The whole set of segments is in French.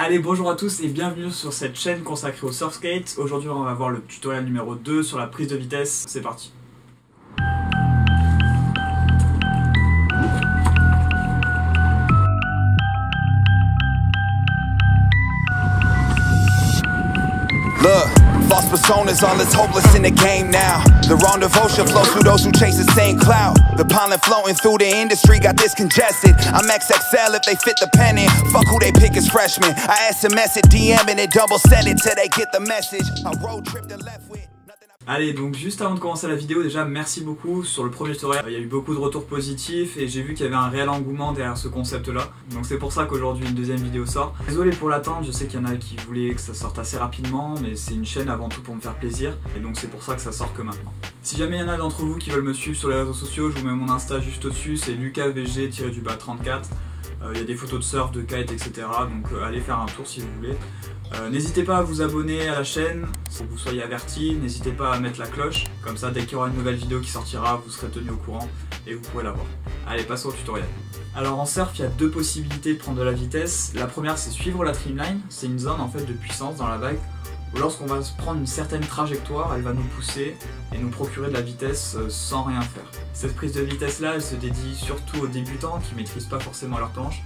Allez, bonjour à tous et bienvenue sur cette chaîne consacrée au surf skate. Aujourd'hui on va voir le tutoriel numéro 2 sur la prise de vitesse. C'est parti. Look, false personas, all is hopeless in the game now. The rendezvous should flow through those who chase the same cloud. The pollen floating through the industry got this congested. I'm XXL if they fit the pennant. Fuck who they pick as freshmen. I SMS it, DM it, double send it till they get the message. I road trip the left with. Allez, donc juste avant de commencer la vidéo, déjà merci beaucoup sur le premier tutoriel. Il y a eu beaucoup de retours positifs et j'ai vu qu'il y avait un réel engouement derrière ce concept là. Donc c'est pour ça qu'aujourd'hui une deuxième vidéo sort. Désolé pour l'attente, je sais qu'il y en a qui voulaient que ça sorte assez rapidement, mais c'est une chaîne avant tout pour me faire plaisir. Et donc c'est pour ça que ça sort que maintenant. Si jamais il y en a d'entre vous qui veulent me suivre sur les réseaux sociaux, je vous mets mon Insta juste au-dessus, c'est lucasvg-34. Il y a des photos de surf, de kite, etc. Donc allez faire un tour si vous voulez. N'hésitez pas à vous abonner à la chaîne pour que vous soyez avertis. N'hésitez pas à mettre la cloche, comme ça dès qu'il y aura une nouvelle vidéo qui sortira, vous serez tenu au courant et vous pourrez la voir. Allez, passons au tutoriel. Alors en surf, il y a deux possibilités de prendre de la vitesse. La première, c'est suivre la trimline. C'est une zone en fait de puissance dans la vague où lorsqu'on va se prendre une certaine trajectoire, elle va nous pousser et nous procurer de la vitesse sans rien faire. Cette prise de vitesse là, elle se dédie surtout aux débutants qui ne maîtrisent pas forcément leur planche,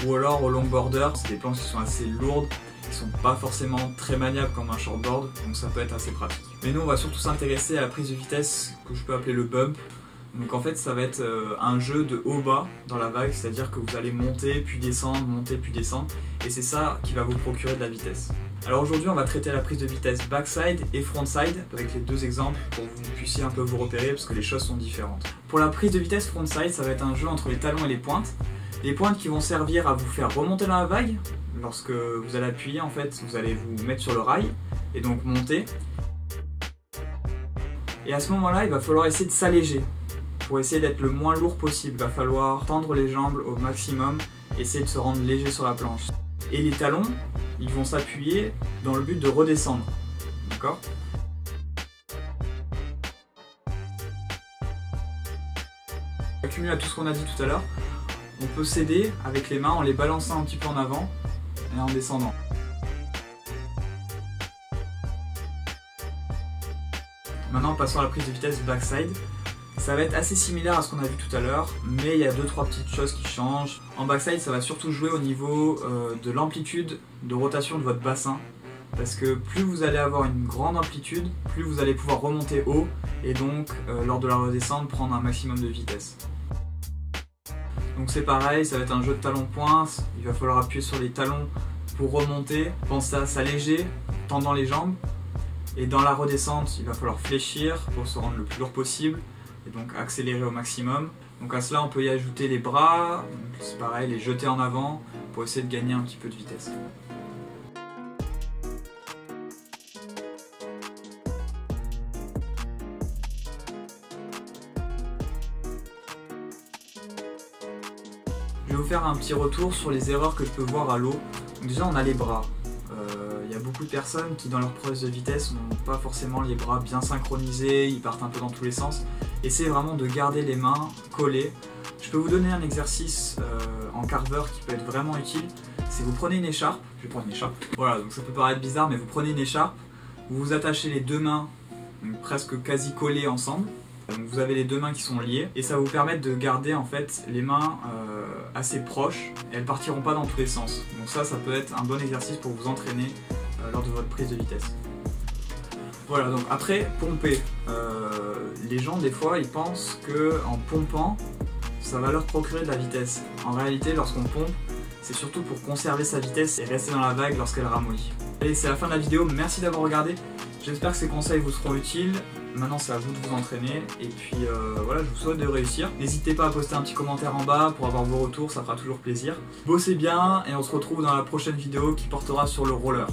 ou alors aux longboarders. C'est des planches qui sont assez lourdes, qui sont pas forcément très maniables comme un shortboard, donc ça peut être assez pratique. Mais nous on va surtout s'intéresser à la prise de vitesse que je peux appeler le bump. Donc en fait ça va être un jeu de haut-bas dans la vague, c'est-à-dire que vous allez monter puis descendre, et c'est ça qui va vous procurer de la vitesse. Alors aujourd'hui on va traiter la prise de vitesse backside et frontside avec les deux exemples pour que vous puissiez un peu vous repérer parce que les choses sont différentes. Pour la prise de vitesse frontside, ça va être un jeu entre les talons et les pointes. Les pointes qui vont servir à vous faire remonter dans la vague. Lorsque vous allez appuyer, en fait, vous allez vous mettre sur le rail et donc monter. Et à ce moment-là, il va falloir essayer de s'alléger. Pour essayer d'être le moins lourd possible, il va falloir tendre les jambes au maximum, essayer de se rendre léger sur la planche. Et les talons, ils vont s'appuyer dans le but de redescendre. D'accord ? Accumulé à tout ce qu'on a dit tout à l'heure, on peut s'aider avec les mains en les balançant un petit peu en avant et en descendant. Maintenant passons à la prise de vitesse backside. Ça va être assez similaire à ce qu'on a vu tout à l'heure, mais il y a 2-3 petites choses qui changent. En backside, ça va surtout jouer au niveau de l'amplitude de rotation de votre bassin. Parce que plus vous allez avoir une grande amplitude, plus vous allez pouvoir remonter haut et donc lors de la redescente prendre un maximum de vitesse. Donc c'est pareil, ça va être un jeu de talons-pointes, il va falloir appuyer sur les talons pour remonter, pensez à s'alléger, tendant les jambes. Et dans la redescente, il va falloir fléchir pour se rendre le plus lourd possible et donc accélérer au maximum. Donc à cela on peut y ajouter les bras, c'est pareil, les jeter en avant pour essayer de gagner un petit peu de vitesse. Je vais vous faire un petit retour sur les erreurs que je peux voir à l'eau. Déjà on a les bras. Il y a beaucoup de personnes qui dans leur prise de vitesse n'ont pas forcément les bras bien synchronisés, ils partent un peu dans tous les sens. Essayez vraiment de garder les mains collées. Je peux vous donner un exercice en carveur qui peut être vraiment utile. C'est vous prenez une écharpe, je vais prendre une écharpe. Voilà, donc ça peut paraître bizarre, mais vous prenez une écharpe, vous vous attachez les deux mains donc presque quasi collées ensemble. Donc vous avez les deux mains qui sont liées et ça va vous permettre de garder en fait les mains assez proches et elles partiront pas dans tous les sens. Donc ça peut être un bon exercice pour vous entraîner lors de votre prise de vitesse. Voilà, donc après pomper, les gens des fois ils pensent que en pompant ça va leur procurer de la vitesse. En réalité lorsqu'on pompe c'est surtout pour conserver sa vitesse et rester dans la vague lorsqu'elle ramollit. Allez, c'est la fin de la vidéo, merci d'avoir regardé. J'espère que ces conseils vous seront utiles. Maintenant c'est à vous de vous entraîner et puis voilà, je vous souhaite de réussir. N'hésitez pas à poster un petit commentaire en bas pour avoir vos retours, ça fera toujours plaisir. Bossez bien et on se retrouve dans la prochaine vidéo qui portera sur le roller.